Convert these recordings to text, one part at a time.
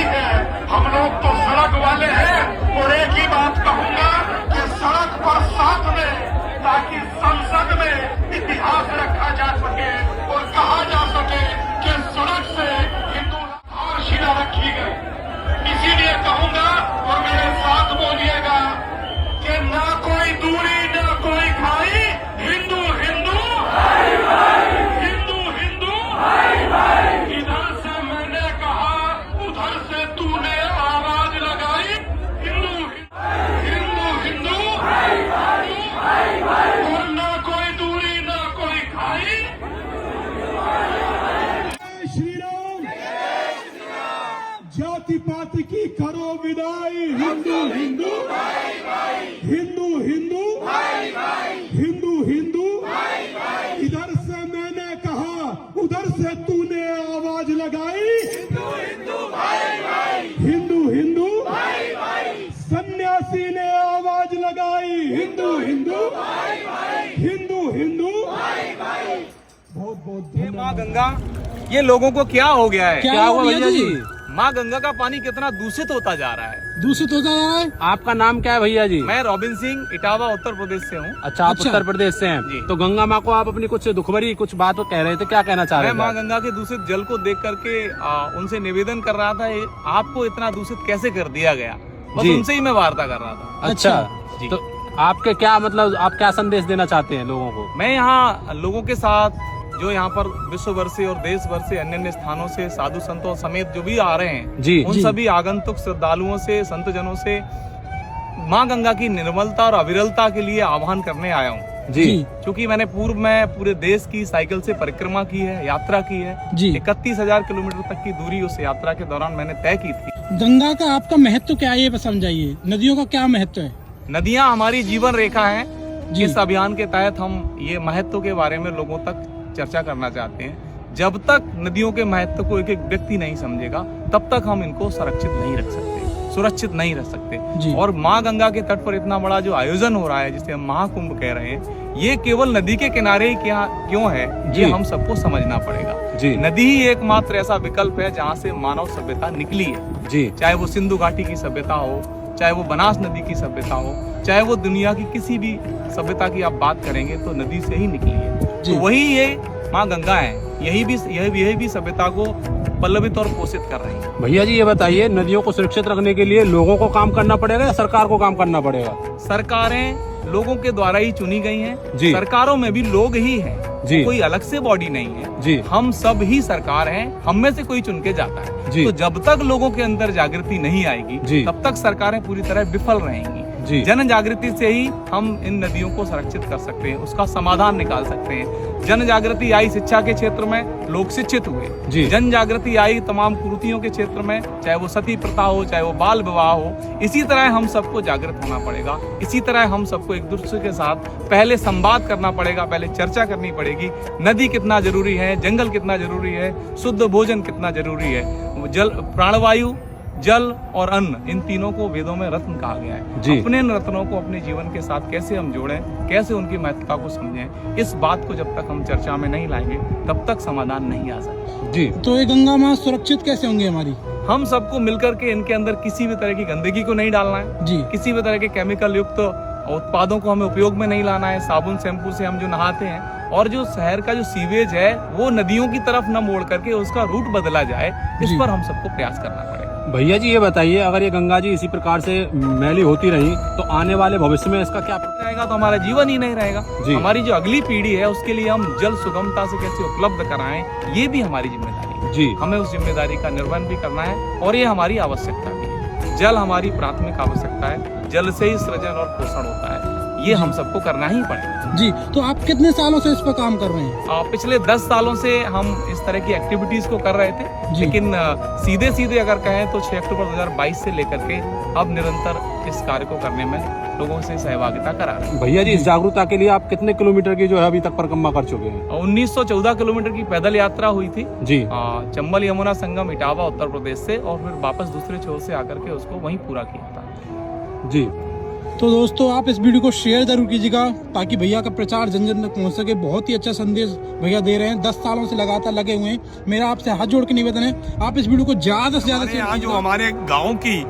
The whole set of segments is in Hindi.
नहीं है, हम लोग तो सड़क वाले हैं। और एक ही बात कहूंगा कि सड़क पर साथ में, ताकि संसद में इतिहास रखा जा सके और कहा जा सके कि सड़क से हिंदू आधारशिला रखी गई। इसीलिए कहूंगा और मेरे साथ बोलिएगा कि ना कोई दूरी ना कोई खाई, हिंदू हिंदू हिंदू हिंदू। इधर से मैंने कहा, उधर से तूने आवाज लगाई, हिंदू हिंदू हिंदू और ना कोई दूरी ना कोई खाई। श्री राम, जाति पाति की करो विदाई, हिंदू हिंदू हिंदू हिंदू हिंदू हिंदू। इधर से मैंने कहा, उधर से तूने आवाज लगाई, हिंदू हिंदू सन्यासी ने आवाज लगाई, हिंदू हिंदू हिंदू हिंदू। बहुत बहुत ये माँ गंगा, ये लोगों को क्या हो गया है? क्या हुआ भैया जी? माँ गंगा का पानी कितना दूषित होता जा रहा है। दूषित हो जा रहा है। आपका नाम क्या है भैया जी? मैं रॉबिन सिंह, इटावा उत्तर प्रदेश से हूँ। अच्छा, आप उत्तर प्रदेश से हैं। जी। तो गंगा माँ को आप अपनी कुछ दुखभरी कुछ बात कह रहे थे, क्या कहना चाह रहे मैं थे? माँ गंगा के दूषित जल को देख करके उनसे निवेदन कर रहा था, आपको इतना दूषित कैसे कर दिया गया, बस जी। उनसे ही मैं वार्ता कर रहा था। अच्छा जी। तो आपके क्या मतलब, आप क्या संदेश देना चाहते हैं लोगों को? मैं यहाँ लोगों के साथ, जो यहाँ पर विश्व भर से और देश भर से अन्य अन्य स्थानों से साधु संतों समेत जो भी आ रहे हैं, जी, उन जी। सभी आगंतुक श्रद्धालुओं से, संत जनों से माँ गंगा की निर्मलता और अविरलता के लिए आह्वान करने आया हूँ। जी। क्योंकि मैंने पूर्व में पूरे देश की साइकिल से परिक्रमा की है, यात्रा की है। जी। 31,000 किलोमीटर तक की दूरी उस यात्रा के दौरान मैंने तय की थी। गंगा का आपका महत्व क्या है, ये समझाइए। नदियों का क्या महत्व है? नदियाँ हमारी जीवन रेखा है। जी। इस अभियान के तहत हम ये महत्व के बारे में लोगों तक चर्चा करना चाहते हैं। जब तक नदियों के महत्व को एक एक व्यक्ति नहीं समझेगा, तब तक हम इनको संरक्षित नहीं रख सकते, सुरक्षित नहीं रख सकते। और माँ गंगा के तट पर इतना बड़ा जो आयोजन हो रहा है, जिसे हम महाकुंभ कह रहे हैं, ये केवल नदी के किनारे ही क्यों है, ये हम सबको समझना पड़ेगा। जी। नदी ही एकमात्र ऐसा विकल्प है जहाँ से मानव सभ्यता निकली है। जी। चाहे वो सिंधु घाटी की सभ्यता हो, चाहे वो बनास नदी की सभ्यता हो, चाहे वो दुनिया की किसी भी सभ्यता की आप बात करेंगे तो नदी से ही निकली है। तो वही ये माँ गंगा है, यही भी सभ्यता को पल्लवित और पोषित कर रही है। भैया जी ये बताइए, नदियों को सुरक्षित रखने के लिए लोगों को काम करना पड़ेगा या सरकार को काम करना पड़ेगा? सरकारें लोगों के द्वारा ही चुनी गई हैं। जी। सरकारों में भी लोग ही हैं, जी। कोई अलग से बॉडी नहीं है। जी। हम सब ही सरकार हैं, हम में से कोई चुन के जाता है। जी। तो जब तक लोगों के अंदर जागृति नहीं आएगी, जी। तब तक सरकारें पूरी तरह विफल रहेंगी। जी। जन जागृति से ही हम इन नदियों को संरक्षित कर सकते हैं, उसका समाधान निकाल सकते हैं। जन जागृति आई शिक्षा के क्षेत्र में, लोग शिक्षित हुए। जी। जन जागृति आई तमाम कुरीतियों के क्षेत्र में, चाहे वो सती प्रथा हो, चाहे वो बाल विवाह हो। इसी तरह हम सबको जागृत होना पड़ेगा। इसी तरह हम सबको एक दूसरे के साथ पहले संवाद करना पड़ेगा, पहले चर्चा करनी पड़ेगी। नदी कितना जरूरी है, जंगल कितना जरूरी है, शुद्ध भोजन कितना जरूरी है। जल, प्राणवायु, जल और अन्न, इन तीनों को वेदों में रत्न कहा गया है। जी। अपने इन रत्नों को अपने जीवन के साथ कैसे हम जोड़ें, कैसे उनकी महत्वता को समझें, इस बात को जब तक हम चर्चा में नहीं लाएंगे, तब तक समाधान नहीं आ सकता। जी। तो ये गंगा माँ सुरक्षित कैसे होंगी हमारी? हम सबको मिलकर के इनके अंदर किसी भी तरह की गंदगी को नहीं डालना है। जी। किसी भी तरह के केमिकल युक्त उत्पादों को हमें उपयोग में नहीं लाना है। साबुन शैम्पू से हम जो नहाते हैं, और जो शहर का जो सीवेज है वो नदियों की तरफ न मोड़ करके उसका रूट बदला जाए, इस पर हम सबको प्रयास करना पड़ेगा। भैया जी ये बताइए, अगर ये गंगा जी इसी प्रकार से मैली होती रही तो आने वाले भविष्य में इसका क्या रहेगा? तो हमारा जीवन ही नहीं रहेगा। जी। हमारी जो अगली पीढ़ी है उसके लिए हम जल सुगमता से कैसे उपलब्ध कराएं, ये भी हमारी जिम्मेदारी है। जी। हमें उस जिम्मेदारी का निर्वहन भी करना है, और ये हमारी आवश्यकता भी है। जल हमारी प्राथमिक आवश्यकता है। जल से ही सृजन और पोषण होता है, ये हम सबको करना ही पड़ेगा। जी। तो आप कितने सालों से इस पर काम कर रहे हैं? पिछले 10 सालों से हम इस तरह की एक्टिविटीज को कर रहे थे, लेकिन सीधे अगर कहें तो 6 अक्टूबर 2022 से लेकर के अब निरंतर इस कार्य को करने में लोगों से सहभागिता करा रहे हैं। भैया जी इस जागरूकता के लिए आप कितने किलोमीटर की जो है अभी तक परिक्रमा कर चुके हैं? 1914 किलोमीटर की पैदल यात्रा हुई थी। जी। चंबल यमुना संगम इटावा उत्तर प्रदेश से, और फिर वापस दूसरे छोर से आकर के उसको वहीं पूरा किया था। जी। तो दोस्तों आप इस वीडियो को शेयर जरूर कीजिएगा ताकि भैया का प्रचार जन जन तक पहुंच सके। बहुत ही अच्छा संदेश भैया दे रहे हैं, 10 सालों से लगातार लगे हुए हैं। मेरा आपसे हाथ जोड़ के निवेदन है आप इस वीडियो को ज्यादा से ज्यादा शेयर यहाँ जो कीजिएगा। हमारे गांव की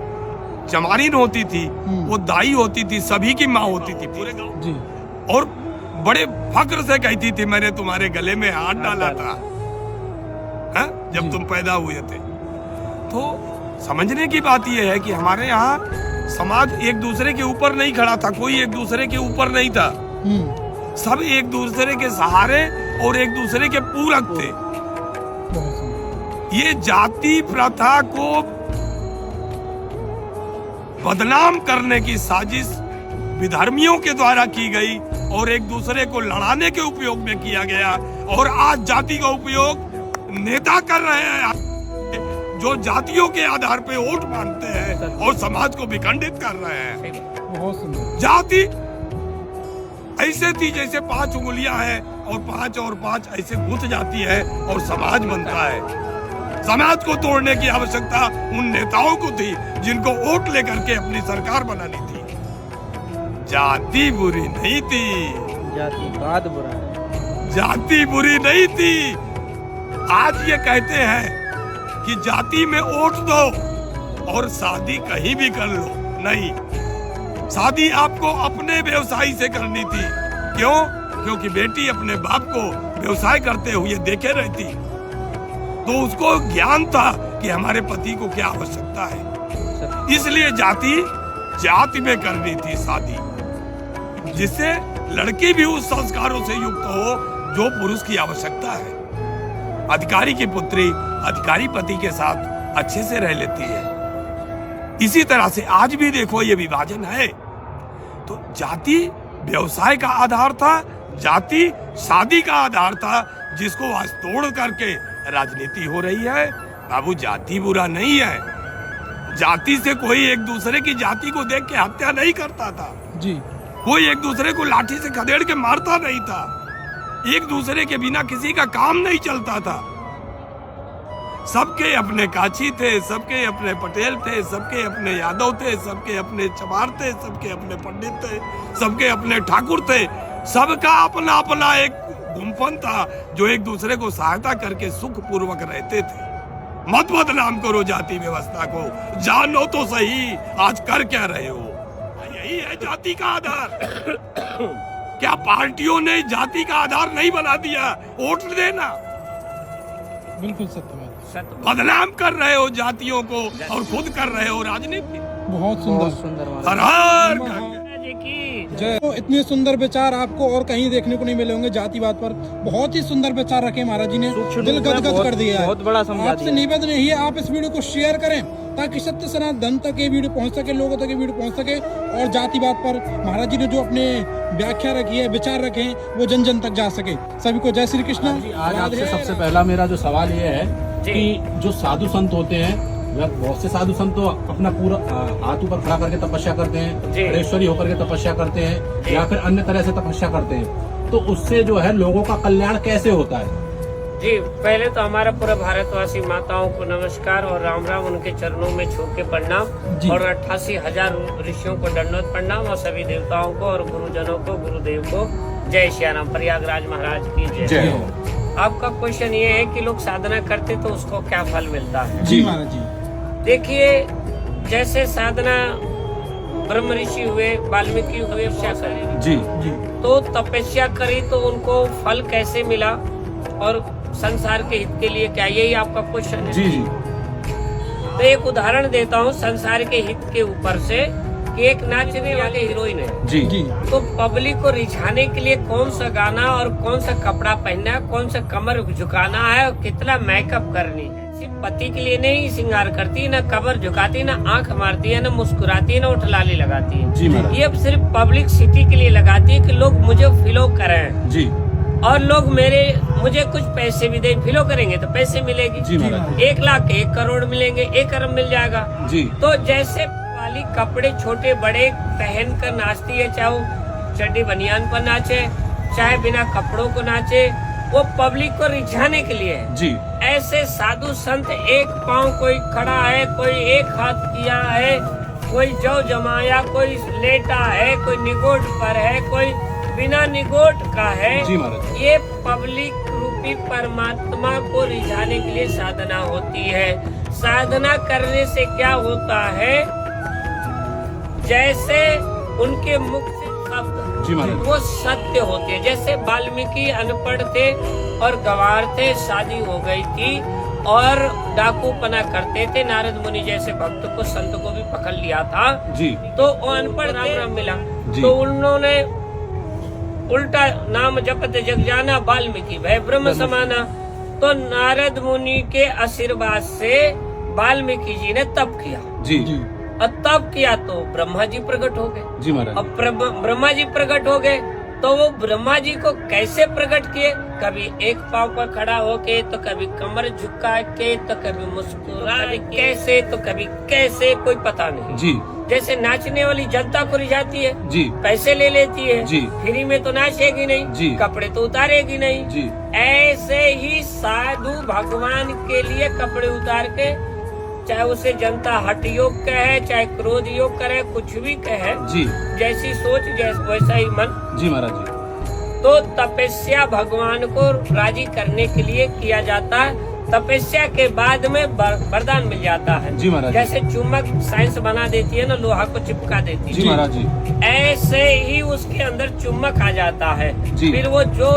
चमारिन होती थी, वो दाई होती थी, सभी की माँ होती थी पूरे गांव, जी और बड़े फक्र से कहती थी मैंने तुम्हारे गले में हाथ डाला था जब तुम पैदा हुए थे। तो समझने की बात यह है कि हमारे यहाँ समाज एक दूसरे के ऊपर नहीं खड़ा था, कोई एक दूसरे के ऊपर नहीं था, सब एक दूसरे के सहारे और एक दूसरे के पूरक थे। ये जाति प्रथा को बदनाम करने की साजिश विधर्मियों के द्वारा की गई और एक दूसरे को लड़ाने के उपयोग में किया गया। और आज जाति का उपयोग नेता कर रहे हैं जो जातियों के आधार पे वोट मांगते हैं और समाज को विखंडित कर रहे हैं। बहुत सुंदर। जाति ऐसे थी जैसे 5 उंगलियां हैं और 5 और 5 ऐसे गुथ जाती है और समाज बनता है। समाज को तोड़ने की आवश्यकता उन नेताओं को थी जिनको वोट लेकर के अपनी सरकार बनानी थी। जाति बुरी नहीं थी, जातिवाद बुरा है। जाति बुरी नहीं थी। आज ये कहते हैं कि जाति में वोट दो और शादी कहीं भी कर लो। नहीं, शादी आपको अपने व्यवसायी से करनी थी। क्यों? क्योंकि बेटी अपने बाप को व्यवसाय करते हुए देखे रहती, तो उसको ज्ञान था कि हमारे पति को क्या आवश्यकता है। इसलिए जाति में करनी थी शादी, जिससे लड़की भी उस संस्कारों से युक्त हो जो पुरुष की आवश्यकता है। अधिकारी की पुत्री अधिकारी पति के साथ अच्छे से रह लेती है। इसी तरह से आज भी देखो ये विभाजन है। तो जाति व्यवसाय का आधार था, जाति शादी का आधार था, जिसको आज तोड़ करके राजनीति हो रही है। बाबू, जाति बुरा नहीं है। जाति से कोई एक दूसरे की जाति को देख के हत्या नहीं करता था जी। कोई एक दूसरे को लाठी से खदेड़ के मारता नहीं था। एक दूसरे के बिना किसी का काम नहीं चलता था। सबके अपने काची थे, सबके अपने पटेल थे, सबके अपने यादव थे, सबके अपने चमार थे, सबके अपने पंडित थे, सबके अपने ठाकुर थे। सबका अपना अपना एक गुम्फन था जो एक दूसरे को सहायता करके सुख पूर्वक रहते थे। मत बदनाम करो जाति व्यवस्था को, जानो तो सही आज कर क्या रहे हो। यही है जाति का आधार। क्या पार्टियों ने जाति का आधार नहीं बना दिया? वोट देना। बिल्कुल सत्य बात। बदनाम कर रहे हो जातियों को और खुद कर रहे हो राजनीति। बहुत सुंदर। हर हर गंगा। जय। तो इतने सुंदर विचार आपको और कहीं देखने को नहीं मिले होंगे जातिवाद पर। बहुत ही सुंदर विचार रखे महाराज जी ने, दिल गदगद कर दिया है। बहुत बड़ा समझा आपसे निवेदन यही है आप इस वीडियो को शेयर करें ताकि सत्य सनातन तक ये वीडियो पहुंच सके, लोगों तक ये वीडियो पहुंच सके। और जातिवाद पर महाराज जी ने जो अपने व्याख्या रखी है, विचार रखे हैं, वो जन जन तक जा सके। सभी को जय श्री कृष्ण। आज आपसे सबसे पहला मेरा जो सवाल ये है कि जो साधु संत होते हैं, बहुत से साधु संत तो अपना पूरा हाथ ऊपर खड़ा करके तपस्या करते हैं, ईश्वरी होकर के तपस्या करते हैं या फिर अन्य तरह से तपस्या करते हैं, तो उससे जो है लोगों का कल्याण कैसे होता है? जी, पहले तो हमारा पूरा भारतवासी माताओं को नमस्कार और राम राम, उनके चरणों में छू के प्रणाम और 88,000 ऋषियों को दंडवत प्रणाम और सभी देवताओं को और गुरुजनों को, गुरुदेव को जय श्री राम। प्रयागराज महाराज की जय हो। आपका क्वेश्चन ये है कि लोग साधना करते तो उसको क्या फल मिलता है? जी महाराज जी। देखिए, जैसे साधना ब्रह्म ऋषि हुए, वाल्मीकि हुए, जी तो तपस्या करी तो उनको फल कैसे मिला और संसार के हित के लिए क्या, यही आपका क्वेश्चन है? जी जी। तो एक उदाहरण देता हूँ संसार के हित के ऊपर से कि एक नाचने वाले हीरोइन है जी जी। तो पब्लिक को रिझाने के लिए कौन सा गाना और कौन सा कपड़ा पहनना है, कौन सा कमर झुकाना है और कितना मेकअप करनी है। सिर्फ पति के लिए नहीं श्रृंगार करती, न कमर झुकाती, न आंख मारती है, न मुस्कुराती है, न उठलाली लगाती है। जी महाराज। ये अब सिर्फ पब्लिक सिटी के लिए लगाती है कि लोग मुझे फॉलो करें जी। और लोग मुझे कुछ पैसे भी दे। फॉलो करेंगे तो पैसे मिलेगी। जी महाराज। 1 लाख 1 करोड़ मिलेंगे, 1 अरब मिल जाएगा। जी। तो जैसे वाली कपड़े छोटे बड़े पहन कर नाचती है, चाहे वो चड्डी बनियान पर नाचे, चाहे बिना कपड़ों को नाचे, वो पब्लिक को रिझाने के लिए है। जी। ऐसे साधु संत एक पांव कोई खड़ा है, कोई एक हाथ किया है, कोई जौ जमाया, कोई लेटा है, कोई निगोट पर है, कोई बिना निगोट का है। जी महाराज। ये पब्लिक रूपी परमात्मा को रिझाने के लिए साधना होती है। साधना करने से क्या होता है, जैसे उनके मुख से शब्द जी महाराज। वो सत्य होते हैं। जैसे वाल्मीकि अनपढ़ थे और गंवार थे, शादी हो गई थी और डाकूपना करते थे। नारद मुनि जैसे भक्त को, संत को भी पकड़ लिया था जी। तो वो अनपढ़ राम मिला जी। तो उन्होंने उल्टा नाम जपत जग जाना, वाल्मीकि भय ब्रह्म समाना। तो नारद मुनि के आशीर्वाद से वाल्मीकि जी ने तप किया जी। और तप किया तो ब्रह्मा जी प्रकट हो गए। जी महाराज। अब ब्रह्मा जी प्रकट हो गए तो वो ब्रह्मा जी को कैसे प्रकट किए, कभी एक पांव पर खड़ा होके, तो कभी कमर झुका के, तो कभी मुस्कुरा, कभी कैसे तो कभी कैसे, कोई पता नहीं। जी। जैसे नाचने वाली जनता को रिझाती है, जी। पैसे ले लेती है, जी। फ्री में तो नाचेगी नहीं, जी। कपड़े तो उतारेगी नहीं। जी। ऐसे ही साधु भगवान के लिए कपड़े उतार के, चाहे उसे जनता हठ योग कहे, चाहे क्रोध योग करे, कुछ भी कहे, जी। जैसी सोच वैसा ही मन। जी महाराज जी। तो तपस्या भगवान को राजी करने के लिए किया जाता है। तपस्या के बाद में वरदान मिल जाता है। जी महाराज। जैसे चुम्बक साइंस बना देती है ना, लोहा को चिपका देती है। जी महाराज जी। ऐसे ही उसके अंदर चुम्बक आ जाता है। जी। फिर वो जो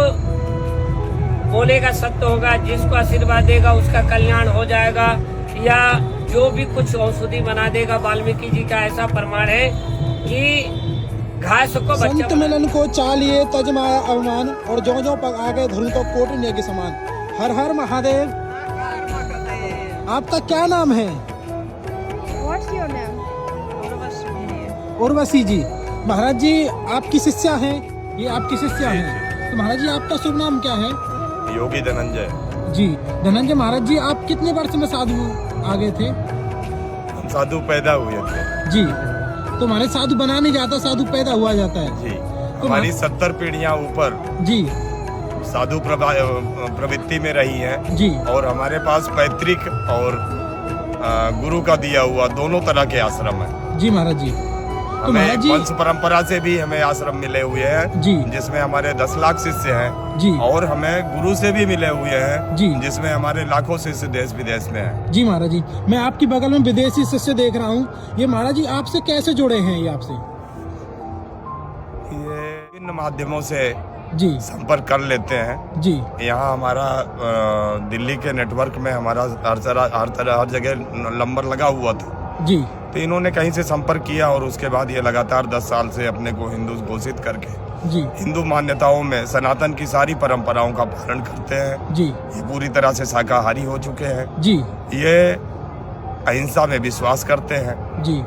बोलेगा सत्य होगा, जिसको आशीर्वाद देगा उसका कल्याण हो जाएगा, या जो भी कुछ औषधि बना देगा। वाल्मीकि जी का ऐसा प्रमाण है कि घास को संत बच्चा मिलन को चालिए तज माया अवमान, और जो जो पग आगे धरू तो कोटने के समान। हर हर महादेव। आपका क्या नाम है? What's your name? उर्वशी जी। महाराज जी आपकी शिष्या हैं, ये आपकी शिष्या हैं। तो महाराज जी आपका शुभ नाम क्या है? योगी धनंजय। जी धनंजय। महाराज जी आप कितने वर्ष में साधु आ गए थे? हम साधु पैदा हुए थे जी। तो हमारे साधु बना नहीं जाता, साधु पैदा हुआ जाता है। जी। हमारी 70 पीढ़ियां ऊपर जी। साधु प्रवृत्ति में रही हैं। जी। और हमारे पास पैतृक और गुरु का दिया हुआ दोनों तरह के आश्रम है। जी महाराज जी। तो हमें महाराज जी वंश परंपरा से भी हमें आश्रम मिले हुए हैं। जी। जिसमें हमारे 10 लाख शिष्य हैं। जी। और हमें गुरु से भी मिले हुए हैं। जी। जिसमें हमारे लाखों शिष्य देश विदेश में हैं। जी महाराज जी। मैं आपकी बगल में विदेशी शिष्य देख रहा हूँ, ये महाराज जी आपसे कैसे जुड़े हैं? ये आपसे ये विभिन्न माध्यमों से जी संपर्क कर लेते हैं। जी। यहाँ हमारा दिल्ली के नेटवर्क में हमारा हर जगह नंबर लगा हुआ था। जी। तो इन्होंने कहीं से संपर्क किया और उसके बाद ये लगातार 10 साल से अपने को हिंदू घोषित करके जी। हिंदू मान्यताओं में सनातन की सारी परंपराओं का पालन करते हैं। जी। ये पूरी तरह से शाकाहारी हो चुके हैं। जी। ये अहिंसा में विश्वास करते हैं, जी।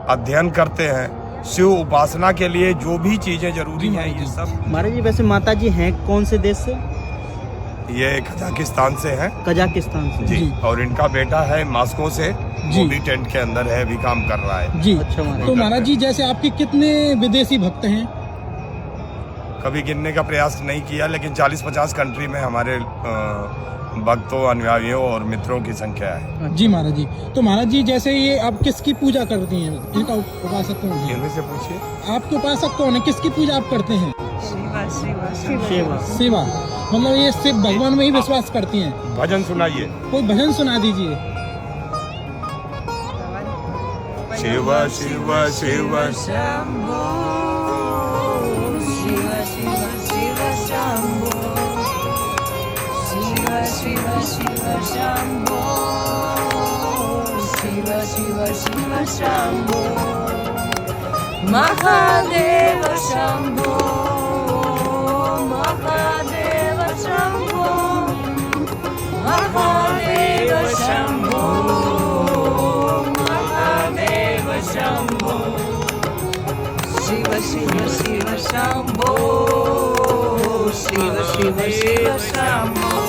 अध्ययन करते हैं, शिव उपासना के लिए जो भी चीजें जरूरी हैं ये सब। महाराज जी वैसे माता जी हैं कौन से देश से? ये कजाकिस्तान से हैं। कजाकिस्तान से। जी। जी। और इनका बेटा है मॉस्को से, जी। वो भी टेंट के अंदर है, भी काम कर रहा है। जी। अच्छा महाराज। तो महाराज जी जैसे आपके कितने विदेशी भक्त हैं? कभी गिनने का प्रयास नहीं किया, लेकिन 40-50 कंट्री में हमारे भक्तों, अनुयायियों और मित्रों की संख्या है। जी महाराज जी। तो महाराज जी जैसे ये आप किसकी पूजा करती हैं? इनका उपासक कौन है? इनमें से पूछिए। आपके उपासक कौन है? किसकी पूजा आप करते हैं? सेवा। शिवा। मतलब ये शिव भगवान में ही विश्वास करती हैं। भजन सुनाइए। कोई भजन सुना दीजिए। शिव शिव शिव शंभो शिव शिव शिव शंभो शिव शिव शिव शंभो शिव शिव शिव शंभो महादेव शंभो महादेव शंभो महादेव शंभो महादेव शंभो शिव शिव शिव शंभो शिव शिव शिव शंभो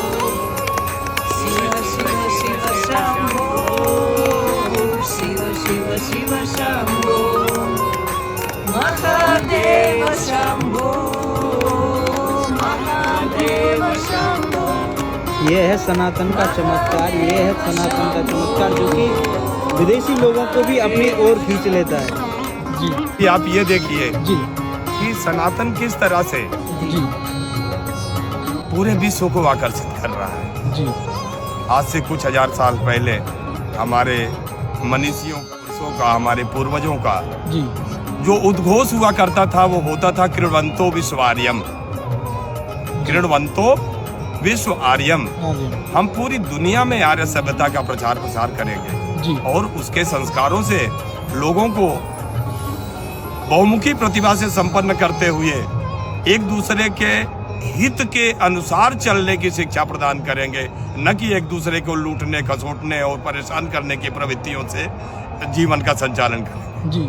शिव शिव शिव शंभो शिव शिव शिव शंभो महादेव शंभो महादेव शंभो ये है सनातन का चमत्कार, ये है सनातन का चमत्कार जो कि विदेशी लोगों को भी अपनी ओर खींच लेता है। जी कि आप ये देखिए जी कि सनातन किस तरह से जी पूरे विश्व को आकर्षित कर रहा है। जी आज से कुछ हजार साल पहले हमारे मनीषियों का, हमारे पूर्वजों का जी जो उद्घोष हुआ करता था वो होता था कृण्वन्तो विश्व आर्यम, कृण्वन्तो विश्व आर्यम। हाँ जी हम पूरी दुनिया में आर्य सभ्यता का प्रचार प्रसार करेंगे जी और उसके संस्कारों से लोगों को बहुमुखी प्रतिभा से संपन्न करते हुए एक दूसरे के हित के अनुसार चलने की शिक्षा प्रदान करेंगे, न कि एक दूसरे को लूटने, खसोटने और परेशान करने की प्रवृत्तियों से जीवन का संचालन करेंगे। जी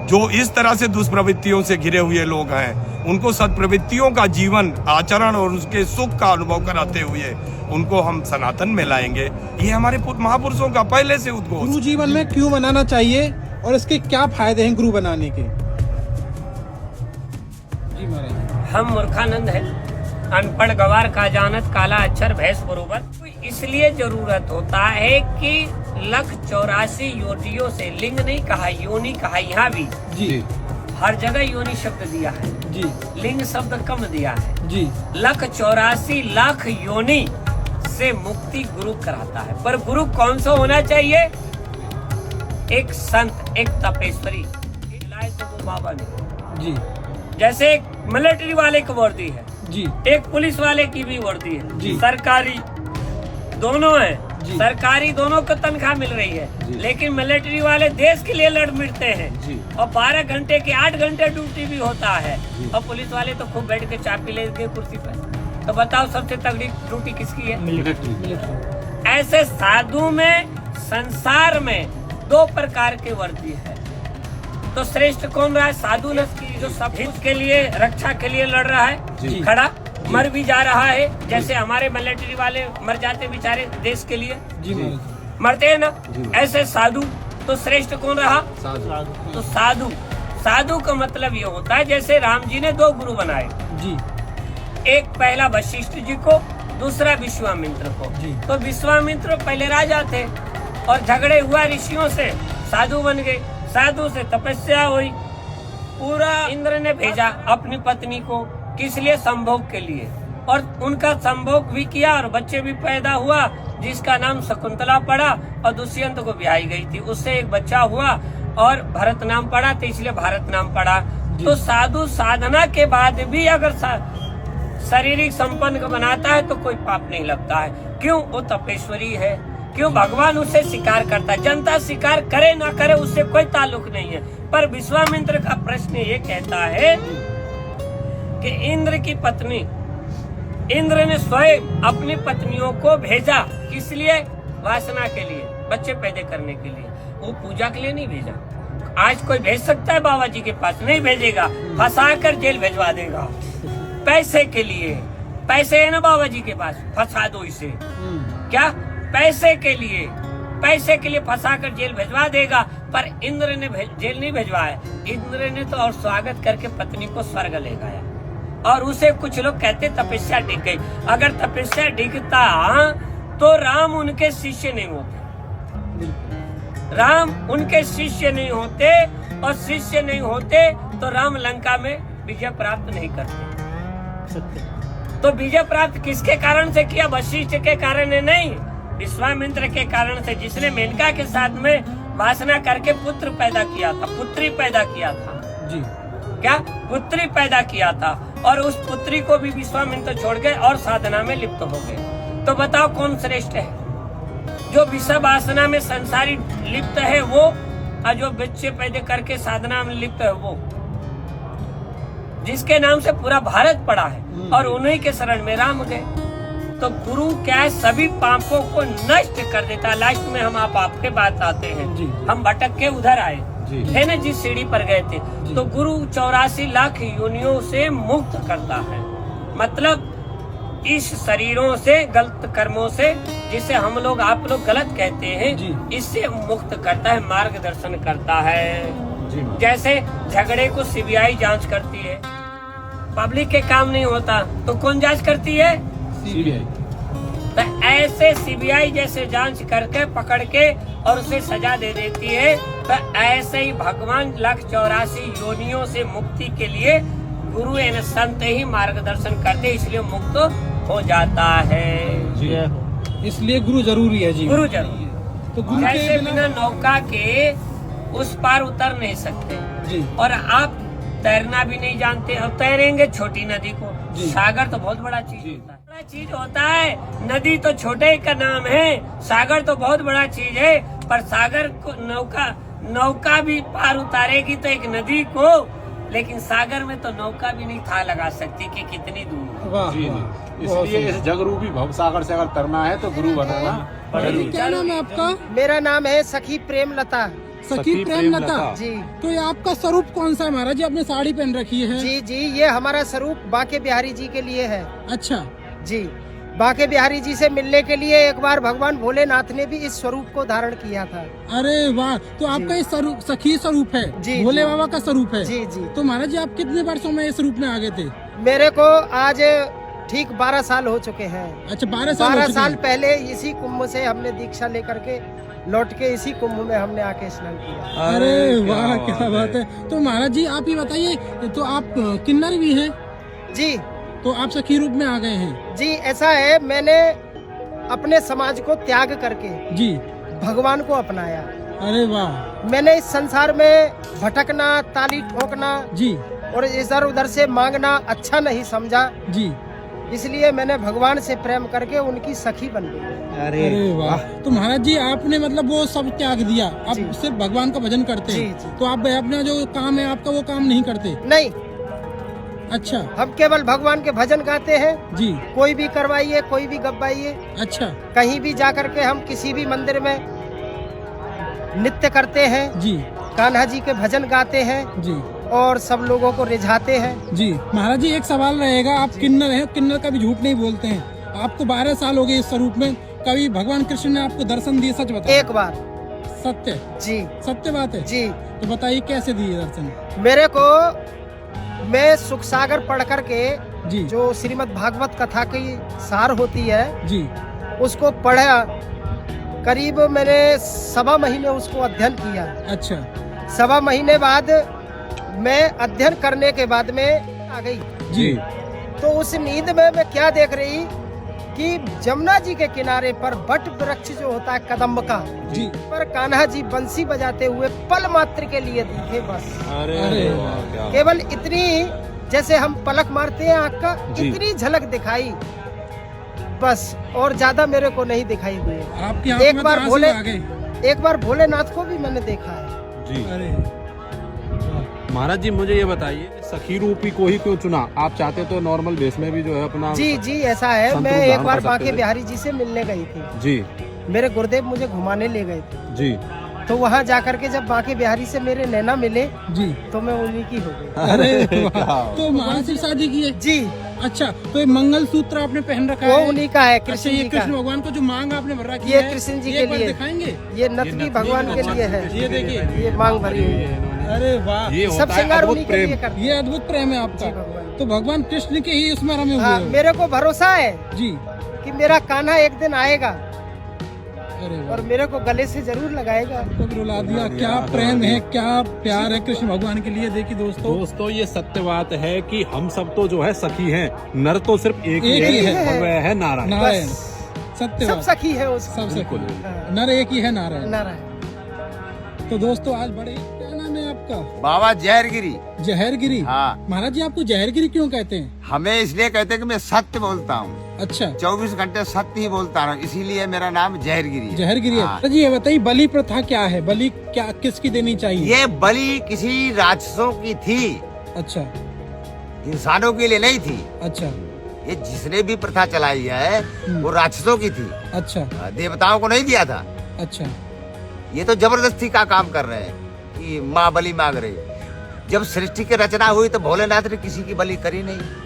जो इस तरह से दुष्प्रवृत्तियों से घिरे हुए लोग हैं, उनको सत्प्रवृत्तियों का जीवन आचरण और उसके सुख का अनुभव कराते हुए उनको हम सनातन में लाएंगे। ये हमारे महापुरुषों का पहले से उद्घोष। गुरु जीवन में क्यों बनाना चाहिए और इसके क्या फायदे हैं गुरु बनाने के? जी महाराज। हम मूर्खानंद है, अनपढ़ गवार का जानत काला अक्षर भैंस बरोबर। इसलिए जरूरत होता है कि 184 योनियों से, लिंग नहीं कहा, योनि कहा, यहाँ भी जी हर जगह योनि शब्द दिया है, जी लिंग शब्द कम दिया है। जी 184 लाख योनि से मुक्ति गुरु कराता है। पर गुरु कौन सा होना चाहिए? एक संत, एक तपेश्वरी, लाए तो वो बाबा ने। जी जैसे एक मिलिट्री वाले की वर्दी है, जी एक पुलिस वाले की भी वर्दी है, जी। सरकारी दोनों है, जी। सरकारी दोनों को तनख्वाह मिल रही है, लेकिन मिलिट्री वाले देश के लिए लड़ मिटते हैं जी। और 12 घंटे के 8 घंटे ड्यूटी भी होता है, और पुलिस वाले तो खूब बैठ के चाय पी लेंगे कुर्सी पर। तो बताओ सबसे तगड़ी ड्यूटी किसकी है? मिलिट्री। ऐसे साधु में, संसार में 2 प्रकार के वर्दी है। तो श्रेष्ठ कौन रहा है? साधु न, जो सब हित के लिए, रक्षा के लिए लड़ रहा है, खड़ा मर भी जा रहा है, जैसे हमारे मिलिट्री वाले मर जाते बेचारे देश के लिए, जी महाराज। मरते हैं ना, ऐसे साधु। तो श्रेष्ठ कौन रहा? तो साधु। साधु का मतलब ये होता है, जैसे राम जी ने 2 गुरु बनाए, जी एक पहला वशिष्ठ जी को, दूसरा विश्वामित्र को। जी। तो विश्वामित्र पहले राजा थे और झगड़े हुआ ऋषियों से, साधु बन गए, साधु से तपस्या हुई। पूरा इंद्र ने भेजा अपनी पत्नी को, किस लिए? संभोग के लिए, और उनका संभोग भी किया और बच्चे भी पैदा हुआ, जिसका नाम शकुंतला पड़ा, और दुष्यंत को ब्याही गई थी, उससे एक बच्चा हुआ और भरत नाम पड़ा, तो इसलिए भारत नाम पड़ा। तो साधु साधना के बाद भी अगर शारीरिक संपन्न को बनाता है तो कोई पाप नहीं लगता है। क्यों? वो तपेश्वरी है। क्यों? भगवान उसे स्वीकार करता है, जनता स्वीकार करे ना करे उससे कोई ताल्लुक नहीं है। पर विश्वामित्र का प्रश्न ये कहता है कि इंद्र की पत्नी, इंद्र ने स्वयं अपनी पत्नियों को भेजा, किस लिए? वासना के लिए, बच्चे पैदा करने के लिए। वो पूजा के लिए नहीं भेजा। आज कोई भेज सकता है बाबा जी के पास? नहीं भेजेगा, फंसा कर जेल भेजवा देगा। पैसे के लिए, पैसे है ना बाबा जी के पास, फंसा दो इसे। क्या? पैसे के लिए, पैसे के लिए फंसा कर जेल भेजवा देगा। पर इंद्र ने जेल नहीं भेजवाया, इंद्र ने तो और स्वागत करके पत्नी को स्वर्ग ले गया। और उसे कुछ लोग कहते तपस्या डिग गई। अगर तपस्या डिगता तो राम उनके शिष्य नहीं होते, राम उनके शिष्य नहीं होते, और शिष्य नहीं होते तो राम लंका में विजय प्राप्त नहीं करते। तो विजय प्राप्त किसके कारण से किया? वशिष्ठ के कारण नहीं, विश्वामित्र के कारण से, जिसने मेनका के साथ में वासना करके पुत्र पैदा किया था, पुत्री पैदा किया था। जी क्या? पुत्री पैदा किया था, और उस पुत्री को भी विश्वामित्र छोड़ गए और साधना में लिप्त हो गए। तो बताओ कौन श्रेष्ठ है? जो विषय वासना में संसारी लिप्त है वो, और जो बच्चे पैदा करके साधना में लिप्त है वो, जिसके नाम से पूरा भारत पड़ा है, और उन्हीं के शरण में राम गए। तो गुरु क्या है? सभी पापों को नष्ट कर देता है। लास्ट में हम आपके बात आते हैं, हम भटक के उधर आए है ना, जिस सीढ़ी पर गए थे। तो गुरु 84 लाख योनियों से मुक्त करता है, मतलब इस शरीरों से, गलत कर्मों से, जिसे हम लोग, आप लोग गलत कहते हैं, इससे मुक्त करता है, मार्गदर्शन करता है। जैसे झगड़े को सीबीआई जांच करती है, पब्लिक के काम नहीं होता तो कौन जांच करती है? तो ऐसे सीबीआई जैसे जांच करके पकड़ के और उसे सजा दे देती है, तो ऐसे ही भगवान 184 योनियों से मुक्ति के लिए गुरु एवं संत ही मार्गदर्शन करते, इसलिए मुक्त हो जाता है। इसलिए गुरु जरूरी है जी। गुरु जरूरी। तो गुरु के जैसे बिना नौका के उस पार उतर नहीं सकते जी। और आप तैरना भी नहीं जानते और तैरेंगे छोटी नदी को। सागर तो बहुत बड़ा चीज होता है, बड़ा चीज होता है। नदी तो छोटे का नाम है, सागर तो बहुत बड़ा चीज है। पर सागर को नौका भी पार उतारेगी तो एक नदी को, लेकिन सागर में तो नौका भी नहीं था लगा सकती कि कितनी दूर। वाह जी जी। इसलिए इस जगरूपी भवसागर से अगर तरना है तो गुरु बनना जी। क्या नाम है आपका? मेरा नाम है सखी प्रेमलता। सखी प्रेमलता जी। तो ये आपका स्वरूप कौन सा है महाराज जी? आपने साड़ी पहन रखी है। जी जी, ये हमारा स्वरूप बांके बिहारी जी के लिए है। अच्छा जी, बांके बिहारी जी से मिलने के लिए एक बार भगवान भोलेनाथ ने भी इस स्वरूप को धारण किया था। अरे वाह, तो आपका ये स्वरूप सखी स्वरूप है जी, भोले जी। बाबा का स्वरूप है। जी जी। तो महाराज जी आप कितने वर्षों में इस रूप में आ गए थे? मेरे को आज ठीक 12 साल हो चुके हैं। अच्छा 12 साल। 12 साल पहले इसी कुंभ से हमने दीक्षा लेकर के लौट के इसी कुंभ में हमने आके स्नान किया। अरे वाह, क्या बात है। तो महाराज जी आप ये बताइए, तो आप किन्नर भी हैं? जी तो आप सखी रूप में आ गए हैं? जी, ऐसा है, मैंने अपने समाज को त्याग करके जी भगवान को अपनाया। अरे वाह। मैंने इस संसार में भटकना, ताली ठोकना जी और इधर उधर से मांगना अच्छा नहीं समझा। जी। इसलिए मैंने भगवान से प्रेम करके उनकी सखी बन गई। अरे वाह। तो महाराज जी आपने मतलब वो सब त्याग दिया, आप सिर्फ भगवान का भजन करते हैं? जी, जी। तो आप अपना जो काम है आपका वो काम नहीं करते? नहीं, अच्छा। हम केवल भगवान के भजन गाते हैं। जी। कोई भी करवाइए, कोई भी गवाइए। अच्छा। कहीं भी जा करके हम किसी भी मंदिर में नृत्य करते हैं जी। कान्हा जी के भजन गाते हैं जी। और सब लोगों को रिझाते हैं। जी महाराज जी, एक सवाल रहेगा, आप किन्नर हैं, किन्नर कभी झूठ नहीं बोलते हैं। आपको 12 साल हो गए इस स्वरूप में, कभी भगवान कृष्ण ने आपको दर्शन दिए? सच बताइए। एक बार। सत्य? जी सत्य बात है जी। तो बताइए कैसे दिए दर्शन? मेरे को, मैं सुख सागर पढ़ करके जी। जो श्रीमद् भागवत कथा की सार होती है जी, उसको पढ़ा। करीब मैंने 1.25 महीने उसको अध्ययन किया। अच्छा। 1.25 महीने बाद मैं अध्ययन करने के बाद में आ गई जी। तो उस नींद में मैं क्या देख रही कि जमुना जी के किनारे पर बट वृक्ष जो होता है कदम्ब का जी, पर कान्हा जी बंसी बजाते हुए पल मात्र के लिए दिखे। बस अरे केवल इतनी, जैसे हम पलक मारते हैं आँख का, इतनी झलक दिखाई बस, और ज्यादा मेरे को नहीं दिखाई दिए। आपकी आंख एक में बार तो आंसू भोले, आ गए। एक बार भोलेनाथ को भी मैंने देखा है। जी। अरे महाराज जी मुझे ये बताइए, सखी रूपी को ही क्यों चुना? आप चाहते तो नॉर्मल वेश में भी जो है अपना। जी जी, ऐसा है। संत मैं रूप एक धारण बार कर सकते बांके थे। बिहारी जी से मिलने गई थी। जी मेरे गुरुदेव मुझे घुमाने ले गए थे। जी। तो वहाँ जाकर के जब बांके बिहारी से मेरे नैना मिले जी। तो मैं उन्हीं की हो गई। अरे वाह। तो महाराज से शादी की है? जी। अच्छा, तो ये मंगल सूत्र आपने पहन रखा वो है? उन्हीं का है, अच्छा, कृष्ण ये जी का। कृष्ण भगवान को जो मांग आपने भर रखी ये है, कृष्ण जी ये के एक बार लिए। दिखाएंगे? ये नतनी भगवान के लिए है। ये देखिए, ये मांग भरी हुई है। अरे वाह, ये सब होता है श्रृंगार अद्भुत उन्हीं के लिए प्रेम। करते ये अद्भुत प्रेम है आपका। जी भगवान। तो भगवान कृष्ण के ही उसमें रमे हुए हाँ, हो। मेरे को भरोसा है जी। कि मेरा कान्हा एक दिन आएगा अरे वाह। और मेरे को गले से जरूर लगाएगा। तो रुला दिया। क्या प्रेम है, क्या प्यार है कृष्ण भगवान के लिए। देखिए दोस्तों ये सत्य बात है कि हम सब तो जो है सखी हैं, नर तो सिर्फ एक ही एक ही है है। और वह है नारायण। नारायण। बस। सत्य सब बात। सखी है उस। सब बिल्कुल। सखी। नर एक ही है, नारायण। नारायण। तो दोस्तों आज बड़े, क्या नाम है आपका? बाबा जहरगिरी। जहरगिरी। हाँ। महाराज जी आपको जहरगिरी क्यों कहते हैं? हमें इसलिए कहते हैं कि मैं सत्य बोलता हूँ। अच्छा। 24 घंटे सत्य ही बोलता रहा, इसीलिए मेरा नाम जहरगिरी है। जहरगिरी है। हाँ। तो जी ये बताइए, बलि प्रथा क्या है? बलि क्या किसकी देनी चाहिए? ये बलि किसी राक्षसों की थी, अच्छा। इंसानों के लिए नहीं थी। अच्छा। ये जिसने भी प्रथा चलाई है वो राक्षसों की थी, अच्छा। देवताओं को नहीं दिया था। अच्छा। ये तो जबरदस्ती का काम कर रहे हैं कि माँ बलि मांग रही। जब सृष्टि की रचना हुई तो भोलेनाथ ने किसी की बलि करी नहीं।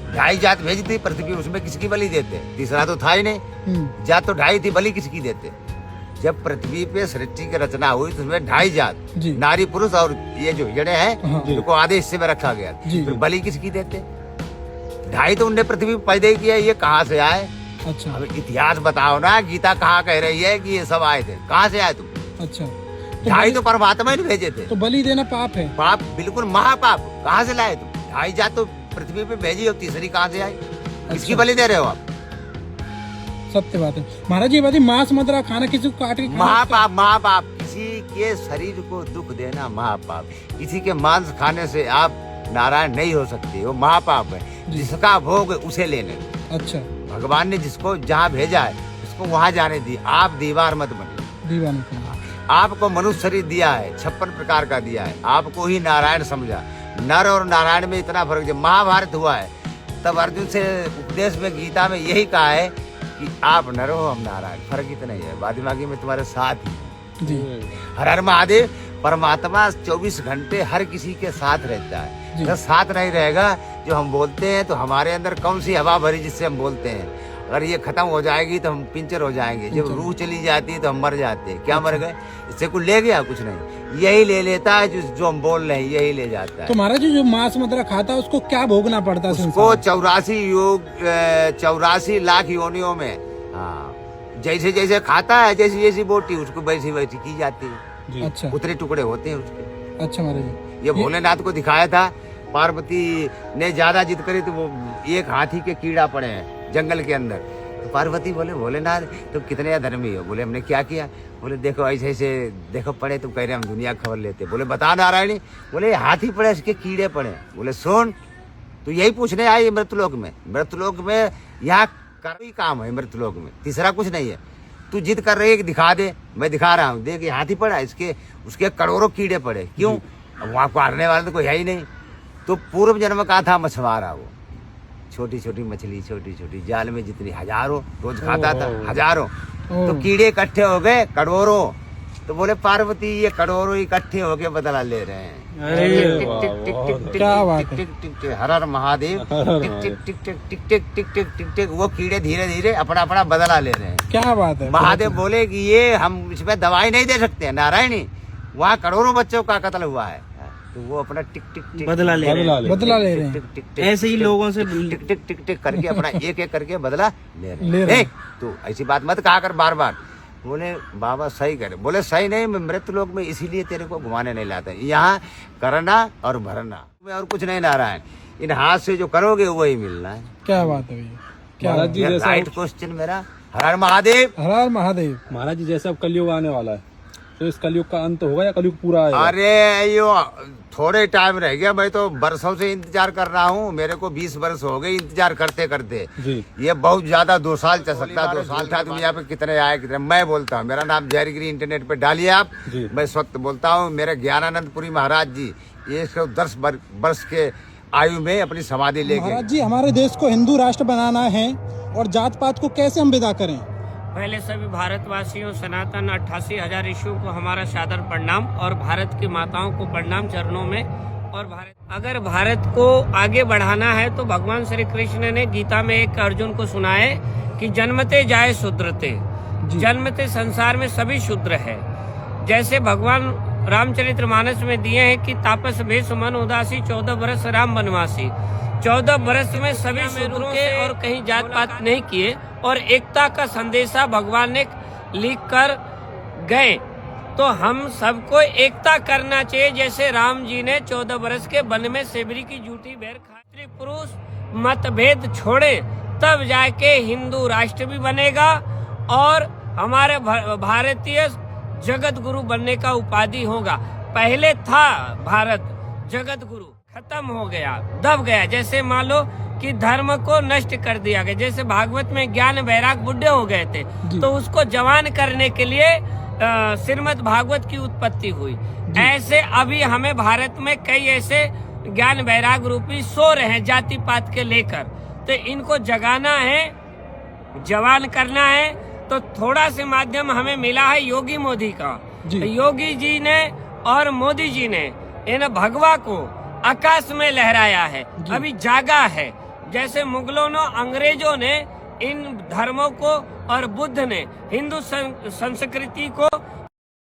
2.5 जात भेजी थी पृथ्वी, उसमें किसकी बलि देते? तीसरा तो था ही नहीं। जात तो 2.5 थी, बलि किसकी देते? जब पृथ्वी पे सृष्टि की रचना हुई तो उसमें 2.5 जात, जी। नारी पुरुष और ये जो जड़े हैं, हाँ। इनको आधे हिस्से में रखा गया। जी। फिर बलि किसकी देते? 2.5 तो उनने पृथ्वी पे पैदा ही किया, ये कहाँ से आए? अच्छा अब इतिहास बताओ ना, गीता कहाँ कह रही है कि ये सब आए थे? कहाँ से आए तुम? अच्छा ढाई तो परमात्मा ने भेजे थे। तो बलि देना पाप है? पाप, बिल्कुल महापाप। कहाँ से लाए तुम? ढाई जात तो पृथ्वी पे भेजी और तीसरी कहाँ से आई? किसकी बलि दे रहे हो आप? सत्य बात है महाराज। ये बताइए मांस मदिरा खाना, किसी को काट के खाना, महापाप, महापाप। किसी के शरीर को दुख देना महापाप। किसी के मांस खाने से आप नारायण नहीं हो सकते, वो महापाप है। जिसका भोग उसे लेने। अच्छा, भगवान ने जिसको जहाँ भेजा है उसको वहाँ जाने दी। आप दीवार मत बने। दीवान आपको मनुष्य शरीर दिया है, 56 प्रकार का दिया है, आपको ही नारायण समझा। नर और नारायण में इतना फर्क। जब महाभारत हुआ है तब अर्जुन से उपदेश में गीता में यही कहा है कि आप नर हो, हम नारायण। फर्क इतना ही है। बाकी में तुम्हारे साथ ही जी। हर हर महादेव। परमात्मा 24 घंटे हर किसी के साथ रहता है। अगर साथ नहीं रहेगा, जो हम बोलते हैं तो हमारे अंदर कौन सी हवा भरी जिससे हम बोलते हैं, अगर ये खत्म हो जाएगी तो हम पिंचर हो जाएंगे। जब रूह चली जाती है तो हम मर जाते हैं। क्या मर गए? इससे कुछ ले गया? कुछ नहीं। यही ले लेता है जो हम बोल रहे हैं, यही ले जाता है। तो महाराज जो मांस मदिरा खाता है उसको क्या भोगना पड़ता है? उसको 84 लाख योनियों में, हाँ, जैसे जैसे खाता है, जैसी जैसी बोटी उसको वैसी वैसी की जाती है। अच्छा, उतने टुकड़े होते हैं उसके। अच्छा महाराज। ये भोलेनाथ को दिखाया था। पार्वती ने ज्यादा जिद करी तो वो एक हाथी के कीड़ा पड़े हैं जंगल के अंदर। तो पार्वती बोले भोलेनाथ तुम कितने धर्मी हो? बोले हमने क्या किया? बोले देखो ऐसे ऐसे देखो पड़े, तुम कह रहे हम दुनिया खबर लेते। बोले बता नारायणी। बोले हाथी पड़े, इसके कीड़े पड़े। बोले सुन, तो यही पूछने आए मृतलोक में। मृतलोक में यहाँ कोई काम है, मृतलोक में तीसरा कुछ नहीं है। तू जिद कर रही है कि दिखा दे, मैं दिखा रहा हूँ। देख ये हाथी पड़ा, इसके उसके करोड़ों कीड़े पड़े। क्यों? वहाँ मारने वाला तो कोई है ही नहीं। तो पूर्व जन्म का था मछुआरा वो। छोटी छोटी मछली, छोटी छोटी जाल में जितनी हजारों रोज खाता था, हजारों। तो कीड़े इकट्ठे हो गए करोड़ों। तो बोले पार्वती ये करोड़ों इकट्ठे होके बदला ले रहे हैं। क्या बात है? हर हर महादेव। टिक टिक टिक टिक टिक टिक टिक टिक टिक टिक। वो कीड़े धीरे धीरे अपना अपना बदला ले रहे हैं। क्या बात है? महादेव बोले कि ये हम इसमें दवाई नहीं दे सकते नारायणी, वहाँ करोड़ों बच्चों का कत्ल हुआ है। तो वो अपना टिक टिक टिक बदला ले रहे हैं। बदला ले रहे हैं। टिक टिक टिक ऐसे ही लोगों से टिक टिक टिक टिक करके अपना एक एक करके बदला ले रहे हैं। तो ऐसी बात मत कहा कर बार बार। बोले बाबा सही करे। बोले सही नहीं, मैं मृत लोक में इसीलिए तेरे को घुमाने नहीं लाता। यहाँ करना और भरना और कुछ नहीं नारायण। इन हाथ से जो करोगे वही मिलना है। क्या बात है भैया? क्या महाराज जी जैसा राइट क्वेश्चन मेरा। हर हर महादेव। हर हर महादेव। महाराज जी जैसे अब कलयुग आने वाला है, तो इस कलयुग का अंत होगा या कलयुग पूरा आएगा? अरे यो थोड़े टाइम रह गया। मैं तो बरसों से इंतजार कर रहा हूँ। मेरे को 20 वर्ष हो गए इंतजार करते करते जी। ये बहुत ज्यादा 2 साल चल सकता है। 2 साल था दुनिया पे कितने आए कितने। मैं बोलता हूँ, मेरा नाम जहरीगिरी, इंटरनेट पे डालिए आप। मैं स्वत बोलता हूँ। मेरे ज्ञानानंदपुरी महाराज जी 110 वर्ष के आयु में अपनी समाधि लेके। महाराज जी हमारे देश को हिंदू राष्ट्र बनाना है और जात पात को कैसे हम विदा करें? पहले सभी भारतवासियों सनातन 88,000 ऋषियों को हमारा सादर प्रणाम और भारत की माताओं को प्रणाम चरणों में। और अगर भारत को आगे बढ़ाना है तो भगवान श्री कृष्ण ने गीता में एक अर्जुन को सुनाए कि जन्मते जाए शूद्रते। जन्मते संसार में सभी शूद्र है। जैसे भगवान रामचरितमानस में दिए हैं कि तापस भेष मन उदासी 14 बरस राम वनवासी। 14 बरस में सभी शूद्रों के और कहीं जात पात नहीं किए और एकता का संदेशा भगवान ने लिख कर गए। तो हम सबको एकता करना चाहिए। जैसे राम जी ने 14 बरस के वन में सेबरी की जूठी बेर खाई। पुरुष मतभेद छोड़े तब जाके हिंदू राष्ट्र भी बनेगा और हमारे भारतीय जगत गुरु बनने का उपाधि होगा। पहले था भारत जगत गुरु, खत्म हो गया, दब गया। जैसे मान लो कि धर्म को नष्ट कर दिया गया। जैसे भागवत में ज्ञान वैराग बुढ़े हो गए थे तो उसको जवान करने के लिए श्रीमद् भागवत की उत्पत्ति हुई। ऐसे अभी हमें भारत में कई ऐसे ज्ञान वैराग रूपी सो रहे हैं जाति पात के लेकर। तो इनको जगाना है, जवान करना है। तो थोड़ा से माध्यम हमें मिला है योगी मोदी का। तो योगी जी ने और मोदी जी ने इन भगवा को आकाश में लहराया है, अभी जागा है। जैसे मुगलों ने, अंग्रेजों ने इन धर्मों को और बुद्ध ने हिंदू संस्कृति को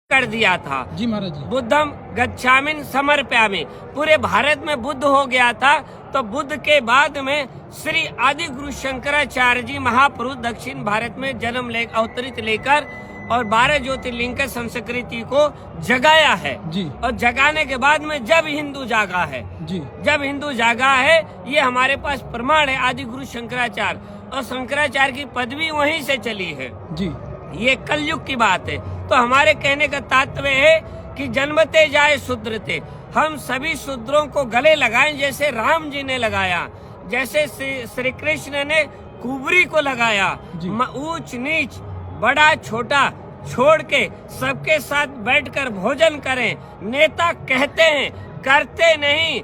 कर दिया था। जी महाराज जी। बुद्धम गच्छामिन समर्प्यामि। पूरे भारत में बुद्ध हो गया था तो बुद्ध के बाद में श्री आदि गुरु शंकराचार्य जी महापुरुष दक्षिण भारत में जन्म अवतरित लेकर और 12 ज्योतिर्लिंग के संस्कृति को जगाया है जी। और जगाने के बाद में जब हिंदू जागा है जी, जब हिंदू जागा है, ये हमारे पास प्रमाण है आदि गुरु शंकराचार्य, और शंकराचार्य की पदवी वहीं से चली है जी। ये कलयुग की बात है। तो हमारे कहने का तात्पर्य है कि जन्मते जाए शूद्र थे, हम सभी शूद्रों को गले लगाएं जैसे राम जी ने लगाया, जैसे श्री कृष्ण ने कुबरी को लगाया। ऊंच नीच बड़ा छोटा छोड़ के सबके साथ बैठकर भोजन करें। नेता कहते हैं करते नहीं,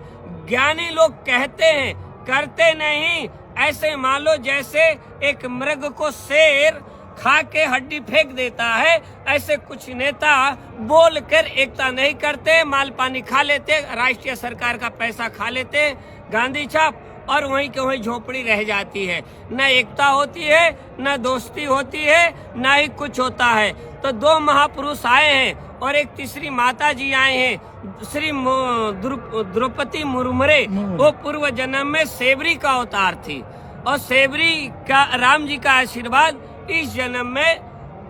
ज्ञानी लोग कहते हैं करते नहीं। ऐसे मान लो जैसे एक मृग को शेर खा के हड्डी फेंक देता है, ऐसे कुछ नेता बोलकर एकता नहीं करते, माल पानी खा लेते, राष्ट्रीय सरकार का पैसा खा लेते, गांधी छाप, और वहीं के वहीं झोपड़ी रह जाती है। न एकता होती है, न दोस्ती होती है, न ही कुछ होता है। तो 2 महापुरुष आए हैं और एक तीसरी माता जी आए हैं, श्री द्रौपदी मुर्मू। वो पूर्व जन्म में सेबरी का अवतार थी और सेबरी का राम जी का आशीर्वाद इस जन्म में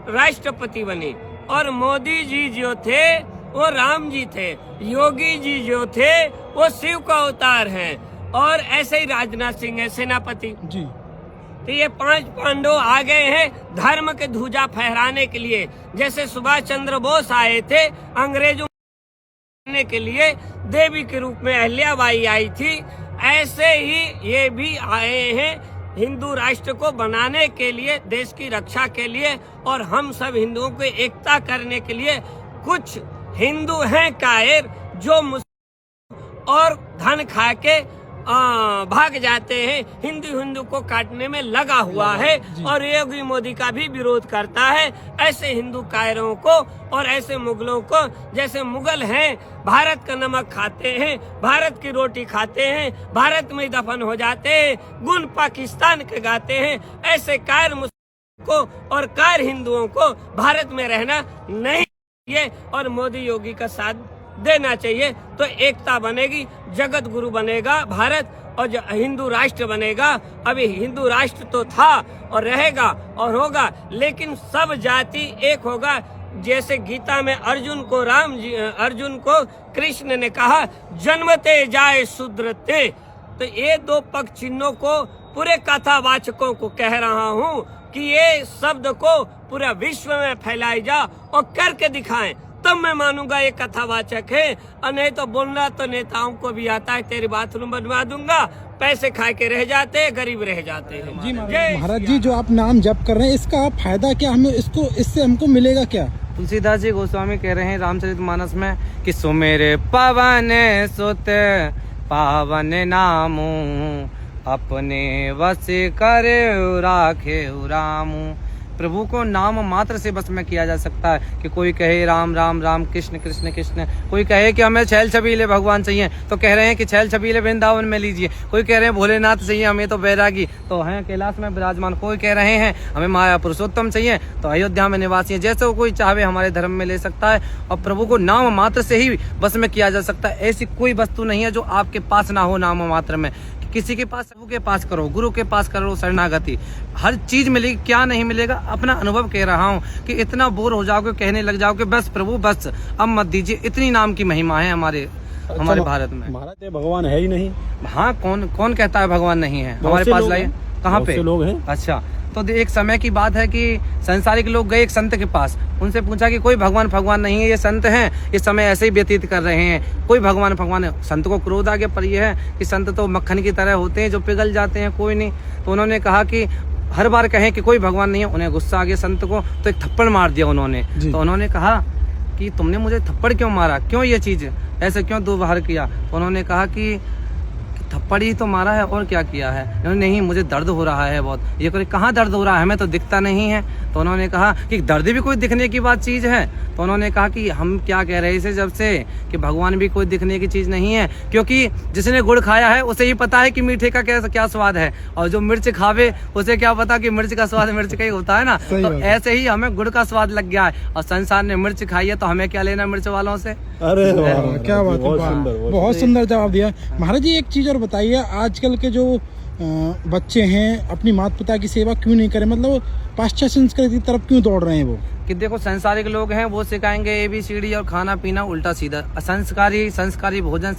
राष्ट्रपति बनी। और मोदी जी जो थे वो राम जी थे, योगी जी जो थे वो शिव का अवतार हैं, और ऐसे ही राजनाथ सिंह है सेनापति जी। तो ये 5 पांडव आ गए हैं धर्म के ध्वजा फहराने के लिए। जैसे सुभाष चंद्र बोस आए थे अंग्रेजों के लिए, देवी के रूप में अहिल्याबाई आई थी, ऐसे ही ये भी आए हैं हिंदू राष्ट्र को बनाने के लिए, देश की रक्षा के लिए, और हम सब हिंदुओं को एकता करने के लिए। कुछ हिंदू हैं कायर जो और धन खा के भाग जाते हैं, हिंदू को काटने में लगा हुआ है, और योगी मोदी का भी विरोध करता है। ऐसे हिंदू कायरों को और ऐसे मुगलों को, जैसे मुगल हैं भारत का नमक खाते हैं, भारत की रोटी खाते हैं, भारत में दफन हो जाते हैं, गुण पाकिस्तान के गाते हैं, ऐसे कायर मुस्लिम को और कायर हिंदुओं को भारत में रहना नहीं चाहिए और मोदी योगी का साथ देना चाहिए। तो एकता बनेगी, जगत गुरु बनेगा भारत, और हिंदू राष्ट्र बनेगा। अभी हिंदू राष्ट्र तो था और रहेगा और होगा, लेकिन सब जाति एक होगा। जैसे गीता में अर्जुन को कृष्ण ने कहा जन्मते जाए शूद्र थे। तो ये 2 पग चिन्हों को पूरे कथावाचकों को कह रहा हूँ कि ये शब्द को पूरा विश्व में फैलाई जा और करके दिखाएं, तब मैं मानूंगा ये कथावाचक है। और नहीं तो बोलना तो नेताओं को भी आता है, तेरी बाथरूम बनवा दूंगा, पैसे खा के रह जाते हैं, गरीब रह जाते हैं। जी महाराज जी, जो आप नाम जप कर रहे हैं, इसका फायदा क्या, हमें इससे हमको मिलेगा क्या? तुलसीदास जी गोस्वामी कह रहे हैं रामचरितमानस में कि सुमेरे पवन सुत पावन नामू, अपने वश करे राखे रामू। प्रभु को नाम मात्र से बस में किया जा सकता है। कि कोई कहे राम राम राम, कृष्ण कृष्ण कृष्ण, कोई कहे कि हमें छैल छबीले भगवान चाहिए तो कह रहे हैं कि छैल छबीले वृंदावन में लीजिए, कोई कह रहे हैं भोलेनाथ चाहिए हमें तो बैरागी तो हैं कैलाश में विराजमान, कोई कह रहे हैं हमें माया पुरुषोत्तम चाहिए तो अयोध्या में निवासी है। जैसे वो कोई चाहे हमारे धर्म में ले सकता है, और प्रभु को नाम मात्र से ही बस में किया जा सकता है। ऐसी कोई वस्तु नहीं है जो आपके पास ना हो नाम मात्र में। किसी के पास, प्रभु के पास करो, गुरु के पास करो शरणागति, हर चीज मिलेगी। क्या नहीं मिलेगा, अपना अनुभव कह रहा हूँ कि इतना बोर हो जाओगे, कहने लग जाओगे बस प्रभु बस अब मत दीजिए। इतनी नाम की महिमा है हमारे भारत में। महाराज भगवान है ही नहीं। हाँ, कौन कहता है भगवान नहीं है? हमारे पास लाइए, कहाँ पे लोग हैं। अच्छा, तो एक समय की बात है कि संसारिक लोग गए एक संत के पास, उनसे पूछा कि कोई भगवान नहीं है, ये संत हैं, इस समय ऐसे ही व्यतीत कर रहे हैं, कोई भगवान है। संत को क्रोध आ गया, पर यह है कि संत तो मक्खन की तरह होते हैं जो पिघल जाते हैं, कोई नहीं। तो उन्होंने कहा कि हर बार कहें कि कोई भगवान नहीं है, उन्हें गुस्सा आ गया संत को, तो एक थप्पड़ मार दिया उन्होंने। तो उन्होंने कहा कि तुमने मुझे थप्पड़ क्यों मारा, क्यों ये चीज ऐसे क्यों दुर्व्यवहार किया? तो उन्होंने कहा कि थप्पड़ ही तो मारा है और क्या किया है? नहीं, मुझे दर्द हो रहा है बहुत। ये कोई कहाँ दर्द हो रहा है, हमें तो दिखता नहीं है। तो उन्होंने कहा कि दर्द भी कोई दिखने की बात चीज है। तो उन्होंने कहा कि हम क्या कह रहे थे जब से कि भगवान भी कोई दिखने की चीज नहीं है, क्योंकि जिसने गुड़ खाया है उसे ही पता है कि मीठे का क्या स्वाद है, और जो मिर्च खावे उसे क्या पता कि मिर्च का स्वाद मिर्च का ही होता है ना। तो ऐसे ही हमें गुड़ का स्वाद लग गया है, और संसार ने मिर्च खाई है तो हमें क्या लेना मिर्च वालों से। अरे क्या बात है, बहुत सुंदर जवाब दिया महाराज जी। एक चीज और बताइए बताइए, आजकल के जो बच्चे हैं अपनी माता पिता की सेवा क्यों नहीं करें, मतलब पाश्चात्य संस्कृति की तरफ क्यों दौड़ रहे हैं वो? कि देखो संसारिक लोग हैं वो सिखाएंगे ABCD और खाना पीना उल्टा सीधा, संस्कारी भोजन,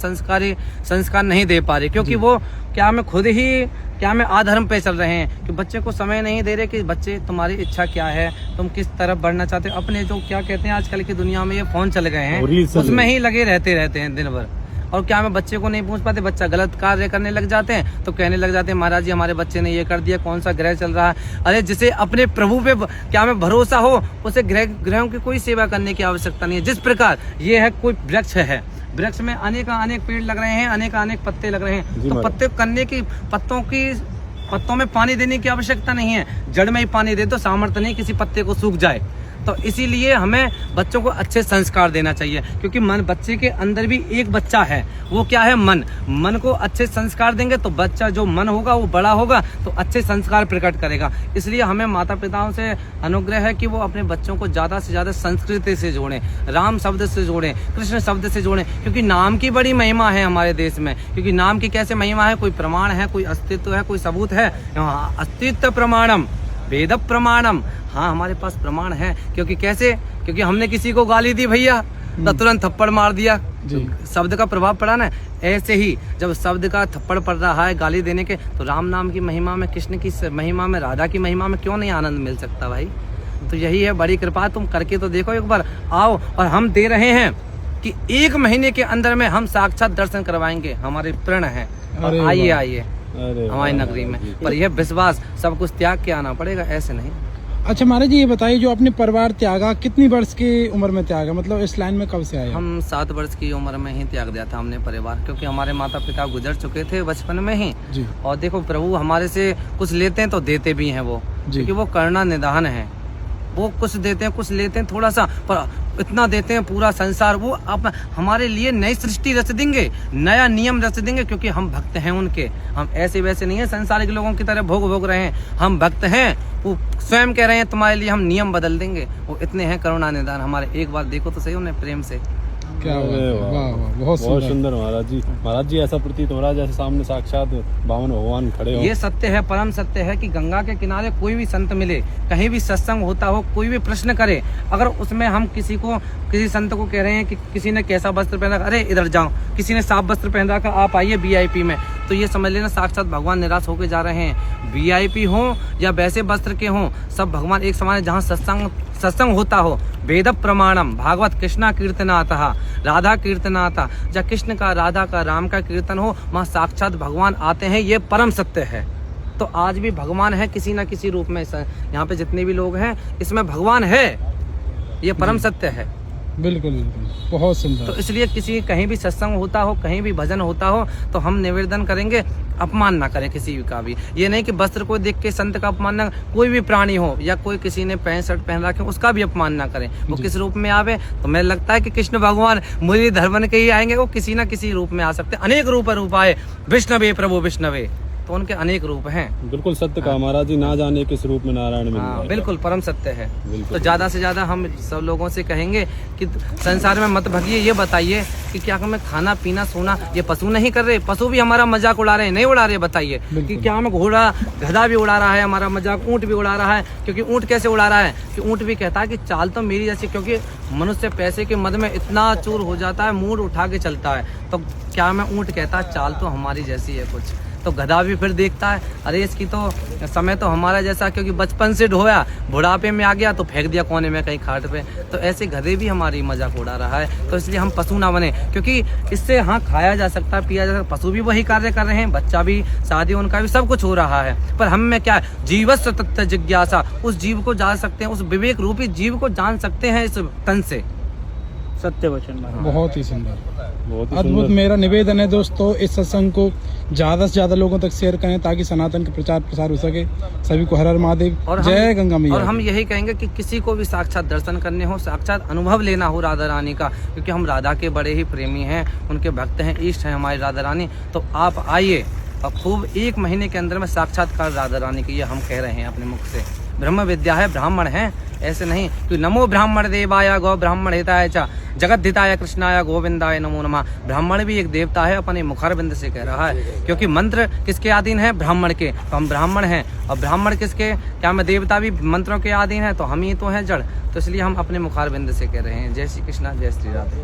संस्कार नहीं दे पा रहे, क्योंकि वो क्या में आधर्म पे चल रहे हैं कि बच्चे को समय नहीं दे रहे कि बच्चे तुम्हारी इच्छा क्या है, तुम किस तरफ बढ़ना चाहते हो। अपने जो क्या कहते हैं आजकल की दुनिया में ये फोन चल गए हैं, उसमें ही लगे रहते हैं दिन भर, और क्या में बच्चे को नहीं पूछ पाते। बच्चा गलत कार्य करने लग जाते हैं तो कहने लग जाते हैं महाराज जी हमारे बच्चे ने ये कर दिया, कौन सा ग्रह चल रहा है। अरे जिसे अपने प्रभु पे क्या में भरोसा हो उसे ग्रहों की कोई सेवा करने की आवश्यकता नहीं है। जिस प्रकार ये है कोई वृक्ष है, वृक्ष में अनेक पेड़ लग रहे हैं, अनेक पत्ते लग रहे हैं, तो पत्ते करने की पत्तों में पानी देने की आवश्यकता नहीं है, जड़ में ही पानी दे दो, सामर्थ्य नहीं किसी पत्ते को सूख जाए। तो इसीलिए हमें बच्चों को अच्छे संस्कार देना चाहिए, क्योंकि बच्चे के अंदर भी एक बच्चा है, वो क्या है मन को अच्छे संस्कार देंगे तो बच्चा जो मन होगा वो बड़ा होगा तो अच्छे संस्कार प्रकट करेगा। इसलिए हमें माता पिताओं से अनुग्रह है कि वो अपने बच्चों को ज्यादा से ज्यादा संस्कृति से जोड़ें, राम शब्द से जोड़ें, कृष्ण शब्द से जोड़ें, क्योंकि नाम की बड़ी महिमा है हमारे देश में। क्योंकि नाम की कैसे महिमा है, कोई प्रमाण है, कोई अस्तित्व है, कोई सबूत है। अस्तित्व प्रमाणम वेद प्रमाणम, हाँ हमारे पास प्रमाण है। क्योंकि हमने किसी को गाली दी भैया तो तुरंत थप्पड़ मार दिया, शब्द का प्रभाव पड़ा ना। ऐसे ही जब शब्द का थप्पड़ पड़ रहा है गाली देने के, तो राम नाम की महिमा में, कृष्ण की महिमा में, राधा की महिमा में क्यों नहीं आनंद मिल सकता भाई। तो यही है बड़ी कृपा, तुम करके तो देखो एक बार, आओ। और हम दे रहे हैं कि 1 महीने के अंदर में हम साक्षात दर्शन करवाएंगे, हमारे प्रण है। और आइए हमारी नगरी में, पर यह विश्वास सब कुछ त्याग के आना पड़ेगा, ऐसे नहीं। अच्छा महाराज जी ये बताइए, जो अपने परिवार त्यागा, कितनी वर्ष की उम्र में त्यागा, मतलब इस लाइन में कब से आए? हम 7 वर्ष की उम्र में ही त्याग दिया था हमने परिवार, क्योंकि हमारे माता पिता गुजर चुके थे बचपन में ही जी। और देखो प्रभु हमारे से कुछ लेते हैं तो देते भी हैं वो, क्योंकि वो करना निदान है। वो कुछ देते हैं, कुछ लेते हैं थोड़ा सा, पर इतना देते हैं पूरा संसार। वो अब हमारे लिए नई सृष्टि रच देंगे, नया नियम रच देंगे, क्योंकि हम भक्त हैं उनके। हम ऐसे वैसे नहीं है संसारिक लोगों की तरह भोग रहे हैं, हम भक्त हैं। वो स्वयं कह रहे हैं तुम्हारे लिए हम नियम बदल देंगे। वो इतने हैं करुणा निदान हमारे, एक बार देखो तो सही उन्हें प्रेम से। क्या वाह, बहुत सुंदर महाराज जी ऐसा प्रतीत हो रहा है जैसे सामने साक्षात बावन भगवान खड़े हो। ये सत्य है, परम सत्य है कि गंगा के किनारे कोई भी संत मिले, कहीं भी सत्संग होता हो, कोई भी प्रश्न करे, अगर उसमें हम किसी संत को कह रहे हैं कि किसी ने कैसा वस्त्र पहना, अरे इधर जाओ, किसी ने साफ वस्त्र पहन रखा, आप आइए VIP में, तो ये समझ लेना साक्षात भगवान निराश होकर जा रहे हैं। VIP हो या वैसे वस्त्र के हों, सब भगवान एक समान है। जहाँ सत्संग होता हो, वेद प्रमाणम, भागवत कृष्णा कीर्तनातः, राधा कीर्तनातः, जहाँ कृष्ण का, राधा का, राम का कीर्तन हो, वहाँ साक्षात भगवान आते हैं। ये परम सत्य है। तो आज भी भगवान है किसी न किसी रूप में, यहाँ पे जितने भी लोग हैं इसमें भगवान है, ये परम सत्य है। बिल्कुल, बहुत सुंदर। तो इसलिए कहीं भी सत्संग होता हो, कहीं भी भजन होता हो, तो हम निवेदन करेंगे अपमान ना करें किसी का भी। ये नहीं कि वस्त्र को देख के संत का अपमान ना, कोई भी प्राणी हो या कोई किसी ने पैंट शर्ट पहन रखे उसका भी अपमान ना करें। वो किस रूप में आवे, तो मुझे लगता है कि कृष्ण भगवान मुरलीधर बन के ही आएंगे। वो किसी ना किसी रूप में आ सकते, अनेक रूप आए। विष्णवे प्रभु विष्णवे, तो उनके अनेक रूप हैं। बिल्कुल सत्य कहा महाराज जी, ना जाने किस रूप में नारायण मिल जाएगा। बिल्कुल परम सत्य है। तो ज्यादा से ज्यादा हम सब लोगों से कहेंगे कि संसार में मत भगिए। ये बताइए कि क्या हमें खाना पीना सोना ये पशु नहीं कर रहे? पशु भी हमारा मजाक उड़ा रहे हैं, नहीं उड़ा रहे? बताइए कि क्या हमें घोड़ा गधा भी उड़ा रहा है हमारा मजाक, ऊँट भी उड़ा रहा है। क्योंकि ऊँट कैसे उड़ा रहा है कि ऊँट भी कहता है कि चाल तो मेरी जैसी, क्योंकि मनुष्य पैसे के मद में इतना चूर हो जाता है, मूड उठा के चलता है। तो क्या मैं ऊँट कहता है चाल तो हमारी जैसी है कुछ। तो गधा भी फिर देखता है, अरे इसकी तो समय तो हमारा जैसा, क्योंकि बचपन से ढोया, बुढ़ापे में आ गया तो फेंक दिया कोने में कहीं खाट पे। तो ऐसे गधे भी हमारी मजाक उड़ा रहा है। तो इसलिए हम पशु ना बने, क्योंकि इससे हाँ खाया जा सकता है, पिया जा सकता है। पशु भी वही कार्य कर रहे हैं, बच्चा भी, शादी उनका भी, सब कुछ हो रहा है। पर हम में क्या है, जीवस्व तत्व जिज्ञासा, उस जीव को जान सकते हैं, उस विवेक रूपी जीव को जान सकते हैं इस तन से। सत्य वचन। बहुत ही सुंदर, अद्भुत। मेरा निवेदन है दोस्तों, इस सत्संग को ज्यादा से ज्यादा लोगों तक शेयर करें ताकि सनातन का प्रचार प्रसार हो सके। सभी को हर हर महादेव, जय गंगा मैया। और हम यही कहेंगे कि किसी को भी साक्षात दर्शन करने हो, साक्षात अनुभव लेना हो राधा रानी का, क्योंकि हम राधा के बड़े ही प्रेमी हैं, उनके भक्त हैं, इष्ट हैं हमारी राधा रानी। तो आप आइए और खूब 1 महीने के अंदर में साक्षात्कार राधा रानी की, ये हम कह रहे हैं अपने मुख से। ब्रह्म विद्या है, ब्राह्मण हैं, ऐसे नहीं कि नमो ब्राह्मण देवाय गौ ब्राह्मण हिताय च जगद्धिताय कृष्णाय गोविंदाय नमो नमः। ब्राह्मण भी एक देवता है, अपने मुखारबिंद से कह रहा है, क्योंकि मंत्र किसके अधीन है? ब्राह्मण के। तो हम ब्राह्मण हैं, और ब्राह्मण किसके? क्या मैं देवता भी मंत्रों के अधीन है? तो हम ही तो हैं जड़। तो इसलिए हम अपने मुखारबिंद से कह रहे हैं। जय श्री कृष्णा, जय श्री राधे।